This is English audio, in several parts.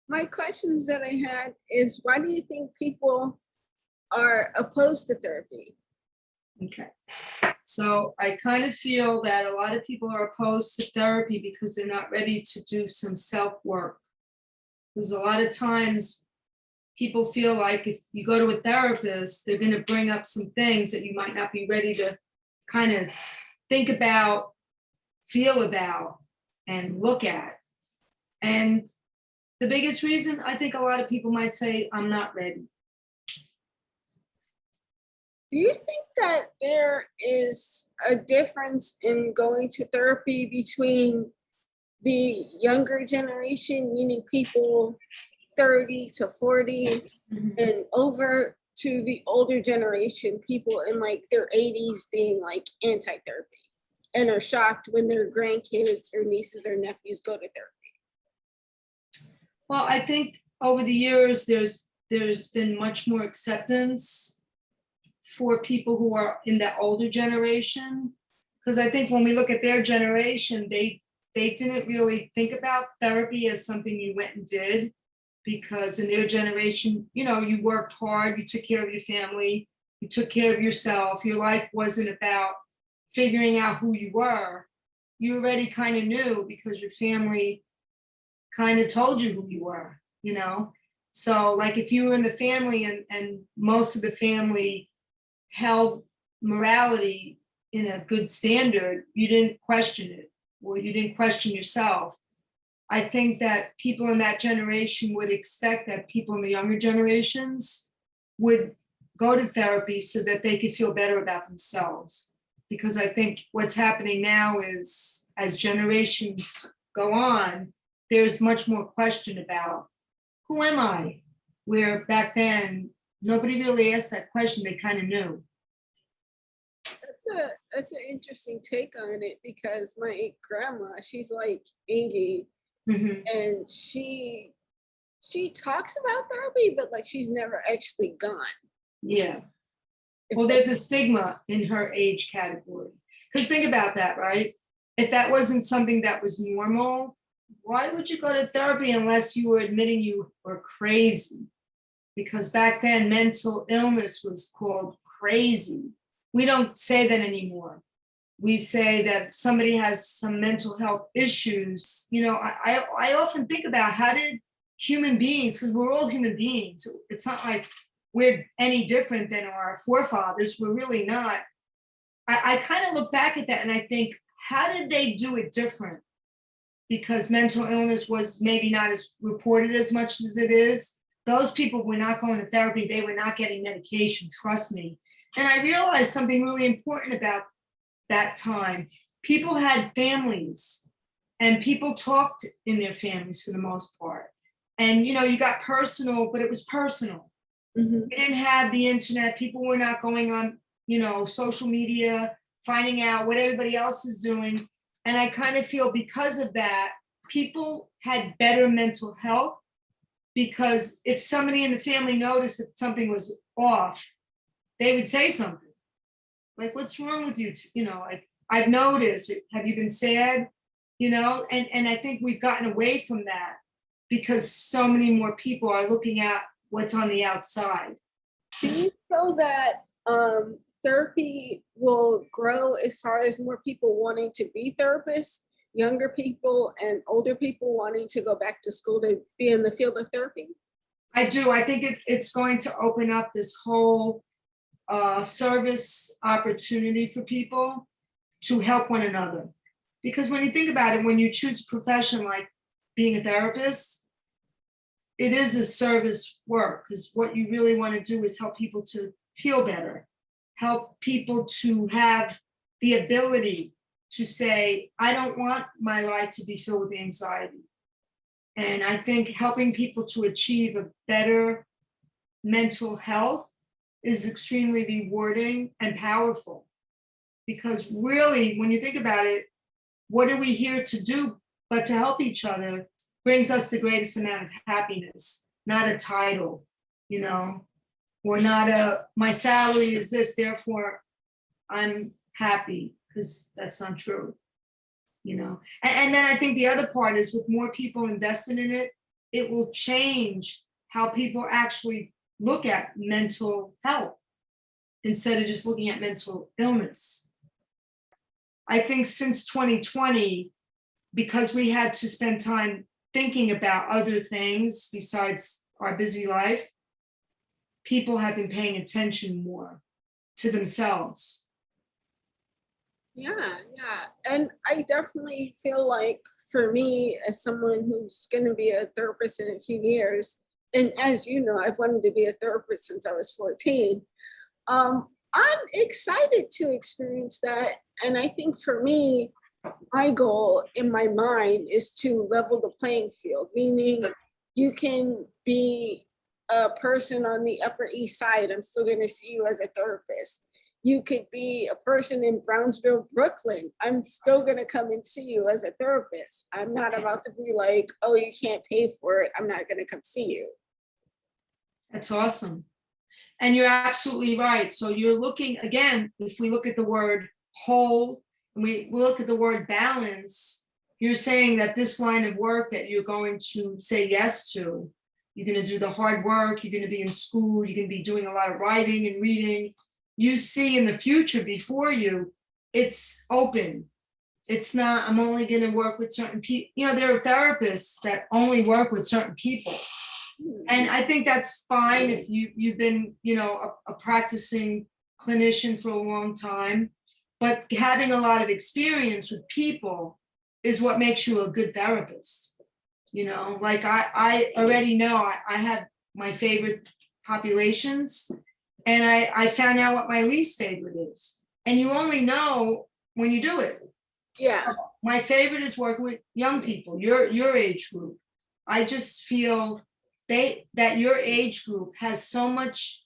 My questions that I had is why do you think people are opposed to therapy? Okay. So I kind of feel that a lot of people are opposed to therapy because they're not ready to do some self-work. Because a lot of times people feel like if you go to a therapist, they're going to bring up some things that you might not be ready to kind of think about, feel about, and look at. And the biggest reason I think a lot of people might say, I'm not ready. Do you think that there is a difference in going to therapy between the younger generation, meaning people 30 to 40 Mhm. and over to the older generation, people in like their 80s being like anti-therapy and are shocked when their grandkids or nieces or nephews go to therapy? Well, I think over the years, there's been much more acceptance for people who are in that older generation. Because I think when we look at their generation, they didn't really think about therapy as something you went and did. Because in their generation, you worked hard, you took care of your family, you took care of yourself. Your life wasn't about figuring out who you were. You already kind of knew because your family kind of told you who you were. So like if you were in the family and most of the family held morality in a good standard, you didn't question it or you didn't question yourself. I think that people in that generation would expect that people in the younger generations would go to therapy so that they could feel better about themselves. Because I think what's happening now is as generations go on, there's much more question about who am I? Where back then, nobody really asked that question, they kind of knew. That's an interesting take on it because my grandma, she's like 80 Mhm. and she talks about therapy, but like she's never actually gone. Yeah. If Well, that, there's a stigma in her age category. Because think about that, right? If that wasn't something that was normal, why would you go to therapy unless you were admitting you were crazy? Because back then, mental illness was called crazy. We don't say that anymore. We say that somebody has some mental health issues. I often think about how did human beings, because we're all human beings, it's not like we're any different than our forefathers. We're really not. I kind of look back at that and I think, how did they do it different? Because mental illness was maybe not as reported as much as it is. Those people were not going to therapy. They were not getting medication, trust me. And I realized something really important about that time. People had families and people talked in their families for the most part. And you got personal, but it was personal. Mhm. We didn't have the internet. People were not going on, social media, finding out what everybody else is doing. And I kind of feel because of that, people had better mental health because if somebody in the family noticed that something was off, they would say something. Like, what's wrong with you? Like, I've noticed, have you been sad? And I think we've gotten away from that because so many more people are looking at what's on the outside. Do you feel that therapy will grow as far as more people wanting to be therapists, younger people and older people wanting to go back to school to be in the field of therapy? I do. I think it's going to open up this whole service opportunity for people to help one another. Because when you think about it, when you choose a profession like being a therapist, it is a service work because what you really want to do is help people to feel better, help people to have the ability to say, I don't want my life to be filled with anxiety. And I think helping people to achieve a better mental health is extremely rewarding and powerful. Because really, when you think about it, what are we here to do but to help each other brings us the greatest amount of happiness, not a title, or not my salary is this, therefore I'm happy, because that's not true. And then I think the other part is with more people invested in it, it will change how people actually look at mental health instead of just looking at mental illness. I think since 2020, because we had to spend time thinking about other things besides our busy life, people have been paying attention more to themselves. Yeah, yeah. And I definitely feel like for me, as someone who's going to be a therapist in a few years, and as you know, I've wanted to be a therapist since I was 14. I'm excited to experience that. And I think for me, my goal in my mind is to level the playing field, meaning you can be a person on the Upper East Side. I'm still going to see you as a therapist. You could be a person in Brownsville, Brooklyn. I'm still going to come and see you as a therapist. I'm not about to be like, oh, you can't pay for it, I'm not going to come see you. That's awesome. And you're absolutely right. So you're looking, again, if we look at the word whole, and we look at the word balance, you're saying that this line of work that you're going to say yes to, you're going to do the hard work, you're going to be in school, you're going to be doing a lot of writing and reading. You see in the future before you, it's open. It's not, I'm only going to work with certain people. You know, there are therapists that only work with certain people. And I think that's fine if you've been, you know, a practicing clinician for a long time, but having a lot of experience with people is what makes you a good therapist. You know, like I already know I have my favorite populations, and I found out what my least favorite is. And you only know when you do it. Yeah. So my favorite is working with young people, your age group. I just feel that your age group has so much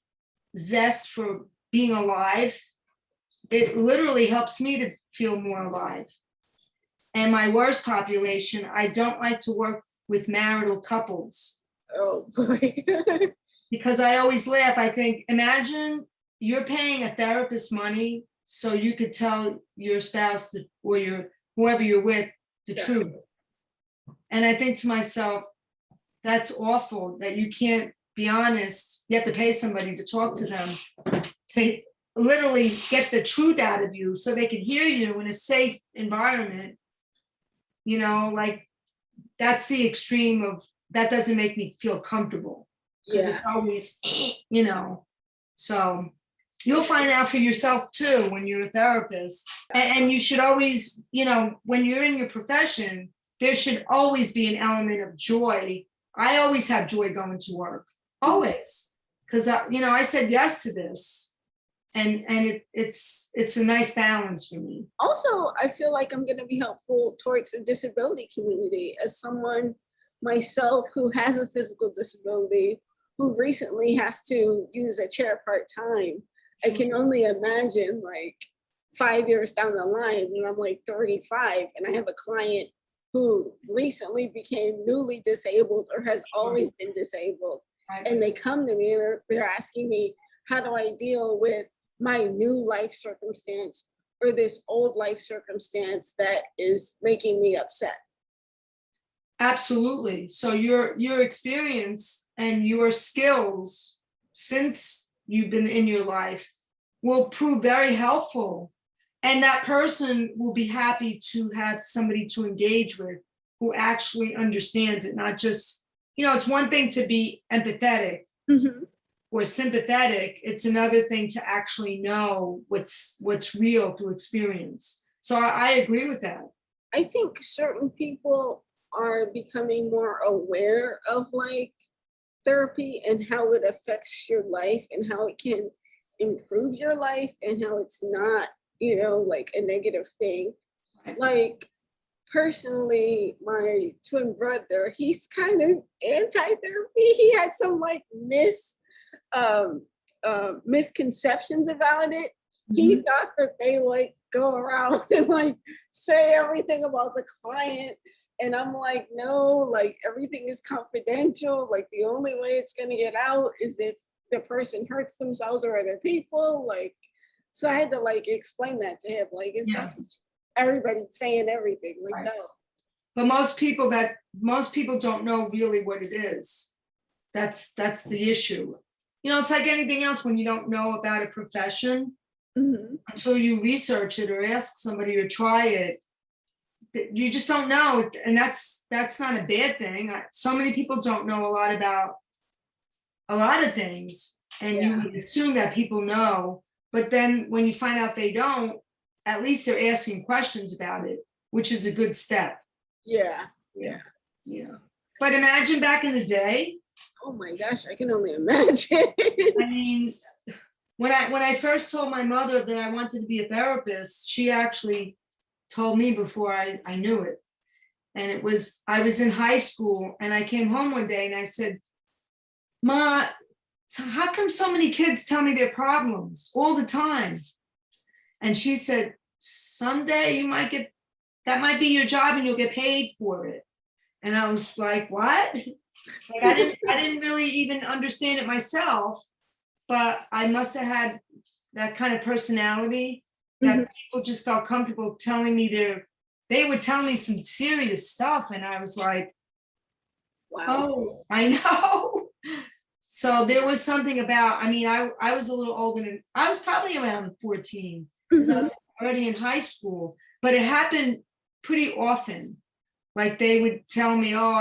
zest for being alive. It literally helps me to feel more alive. And my worst population, I don't like to work with marital couples. Oh boy. Because I always laugh. I think, imagine you're paying a therapist money so you could tell your spouse or your whoever you're with the truth. And I think to myself, that's awful that you can't be honest. You have to pay somebody to talk to them to literally get the truth out of you so they can hear you in a safe environment. You know, like that's the extreme of that doesn't make me feel comfortable because it's always, you know, so you'll find out for yourself too when you're a therapist. And you should always, you know, when you're in your profession, there should always be an element of joy. I always have joy going to work, always, because you know, I said yes to this, and it's a nice balance for me. Also, I feel like I'm going to be helpful towards the disability community as someone myself who has a physical disability, who recently has to use a chair part-time. I can only imagine like 5 years down the line when I'm like 35 and I have a client who recently became newly disabled or has always been disabled. Right. And they come to me and they're asking me, how do I deal with my new life circumstance or this old life circumstance that is making me upset? Absolutely. So your experience and your skills since you've been in your life will prove very helpful. And that person will be happy to have somebody to engage with who actually understands it, not just, you know, it's one thing to be empathetic or sympathetic. It's another thing to actually know what's real through experience. So I agree with that. I think certain people are becoming more aware of like therapy and how it affects your life and how it can improve your life and how it's not, you know, like a negative thing. Like personally, my twin brother, he's kind of anti-therapy. He had some like misconceptions about it. He thought that they like go around and like say everything about the client. And I'm like, no, like everything is confidential. Like the only way it's gonna get out is if the person hurts themselves or other people. Like, so I had to like explain that to him. Like, it's not just everybody saying everything. Like, no. But most people don't know really what it is. That's the issue. You know, it's like anything else when you don't know about a profession Mhm. until you research it or ask somebody or try it. You just don't know, and that's not a bad thing. So many people don't know a lot about a lot of things, and you Yeah. would assume that people know, but then when you find out they don't, at least they're asking questions about it, which is a good step. Yeah. Yeah. But imagine back in the day. Oh my gosh, I can only imagine. I mean, when I first told my mother that I wanted to be a therapist, she actually told me before I knew it. And I was in high school and I came home one day and I said, Ma, so how come so many kids tell me their problems all the time? And she said, someday that might be your job and you'll get paid for it. And I was like, what? Like I didn't really even understand it myself, but I must have had that kind of personality that Mhm. people just felt comfortable telling me they would tell me some serious stuff. And I was like, Wow. oh, I know. So there was something about, I mean, I was a little older than, I was probably around 14 because I Mhm. was already in high school, but it happened pretty often. Like they would tell me, oh,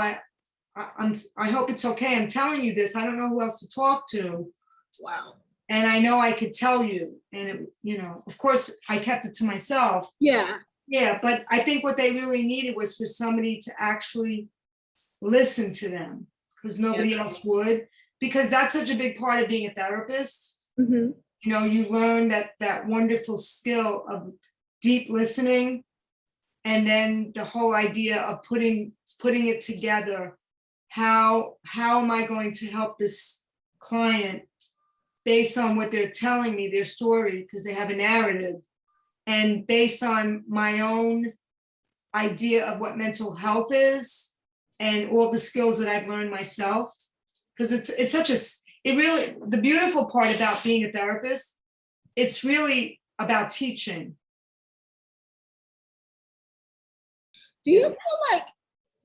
I hope it's okay. I'm telling you this. I don't know who else to talk to. Wow. And I know I could tell you. And it, you know, of course I kept it to myself. Yeah. Yeah, but I think what they really needed was for somebody to actually listen to them because nobody else would. Because that's such a big part of being a therapist. Mhm. You know, you learn that wonderful skill of deep listening, and then the whole idea of putting it together. How am I going to help this client based on what they're telling me, their story, because they have a narrative, and based on my own idea of what mental health is and all the skills that I've learned myself. Because it's such a, it really, the beautiful part about being a therapist, it's really about teaching. Do you feel like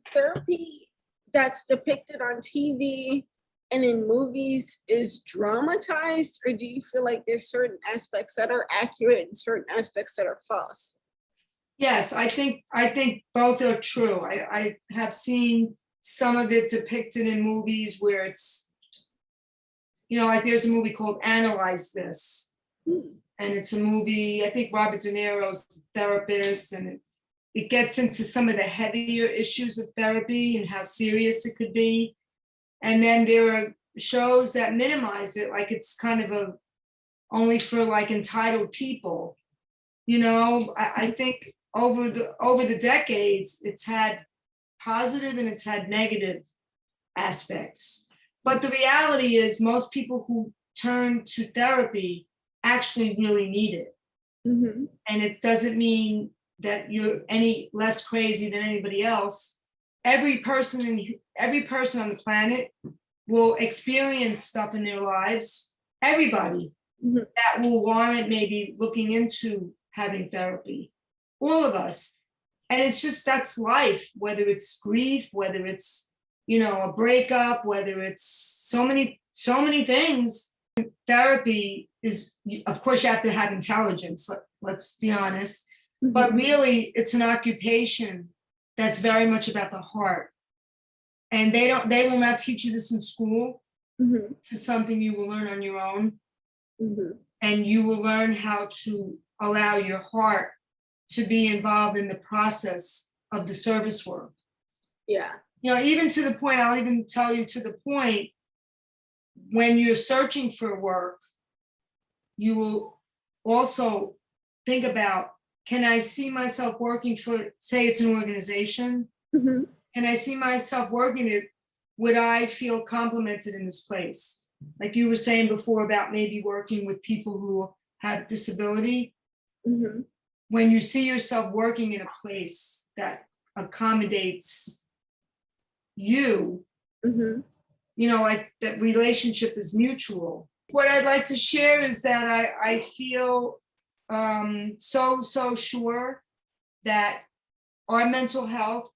therapy that's depicted on TV and in movies is dramatized, or do you feel like there's certain aspects that are accurate and certain aspects that are false? Yes, I think both are true. I have seen some of it depicted in movies where it's, you know, like there's a movie called Analyze This. Hmm. And it's a movie, I think Robert De Niro's a therapist, and it gets into some of the heavier issues of therapy and how serious it could be. And then there are shows that minimize it, like it's kind of a only for like entitled people. You know, I think over the decades, it's had positive and it's had negative aspects. But the reality is most people who turn to therapy actually really need it. Mhm. And it doesn't mean that you're any less crazy than anybody else. Every person on the planet will experience stuff in their lives. Everybody Mhm. that will warrant maybe looking into having therapy. All of us. And it's just that's life, whether it's grief, whether it's, you know, a breakup, whether it's so many things. Therapy is, of course, you have to have intelligence, let's be honest. But Mhm. really, it's an occupation that's very much about the heart. And they will not teach you this in school. Mhm. It's something you will learn on your own. Mhm. And you will learn how to allow your heart to be involved in the process of the service work. Yeah. You know, even to the point, I'll even tell you to the point, when you're searching for work, you will also think about, can I see myself working for, say it's an organization, Mhm. can I see myself working it? Would I feel complimented in this place? Like you were saying before about maybe working with people who have disability. Mhm. When you see yourself working in a place that accommodates you, Mhm. you know, like that relationship is mutual. What I'd like to share is that I feel so sure that our mental health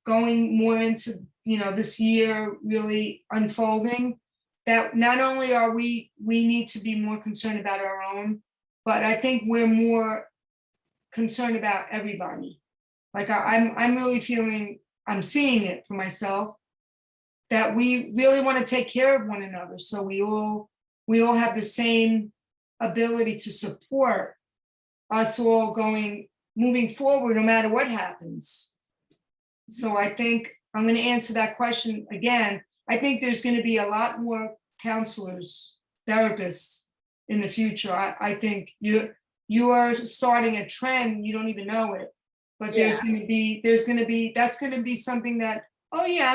going more into, this year really unfolding, that not only are we need to be more concerned about our own, but I think we're more concerned about everybody. Like I'm really feeling, I'm seeing it for myself, that we really want to take care of one another. So we all have the same ability to support us all moving forward, no matter what happens. So I think I'm going to answer that question again. I think there's going to be a lot more counselors, therapists in the future. I think you are starting a trend, you don't even know it, but Yeah. that's going to be something that, oh yeah,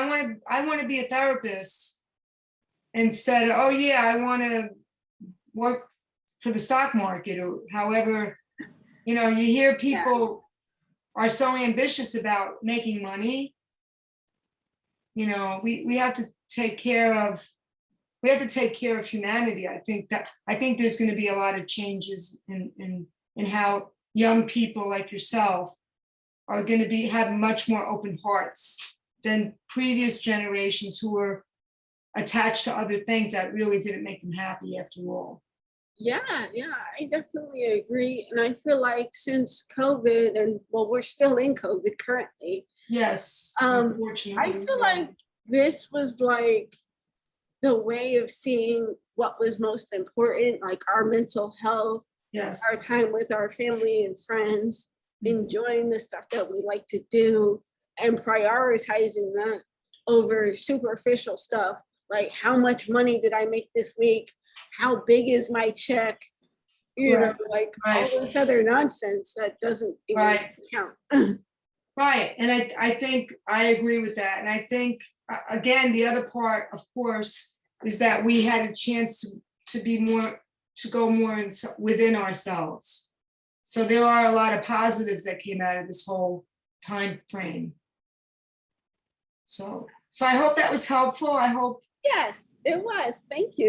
I want to be a therapist, instead of, oh yeah, I want to work for the stock market, or however, you hear people are so ambitious about making money. We have to take care of humanity. I think there's going to be a lot of changes in how young people like yourself are going to have much more open hearts than previous generations who were attached to other things that really didn't make them happy after all. Yeah, I definitely agree. And I feel like since COVID, and well, we're still in COVID currently. Yes, I feel like this was like the way of seeing what was most important, like our mental health, yes, our time with our family and friends, enjoying the stuff that we like to do, and prioritizing that over superficial stuff, like how much money did I make this week? How big is my check? Like all this other nonsense that doesn't even count. Right. And I think I agree with that. And I think, again, the other part, of course, is that we had a chance to go more within ourselves. So there are a lot of positives that came out of this whole time frame. So I hope that was helpful. I hope. Yes, it was. Thank you.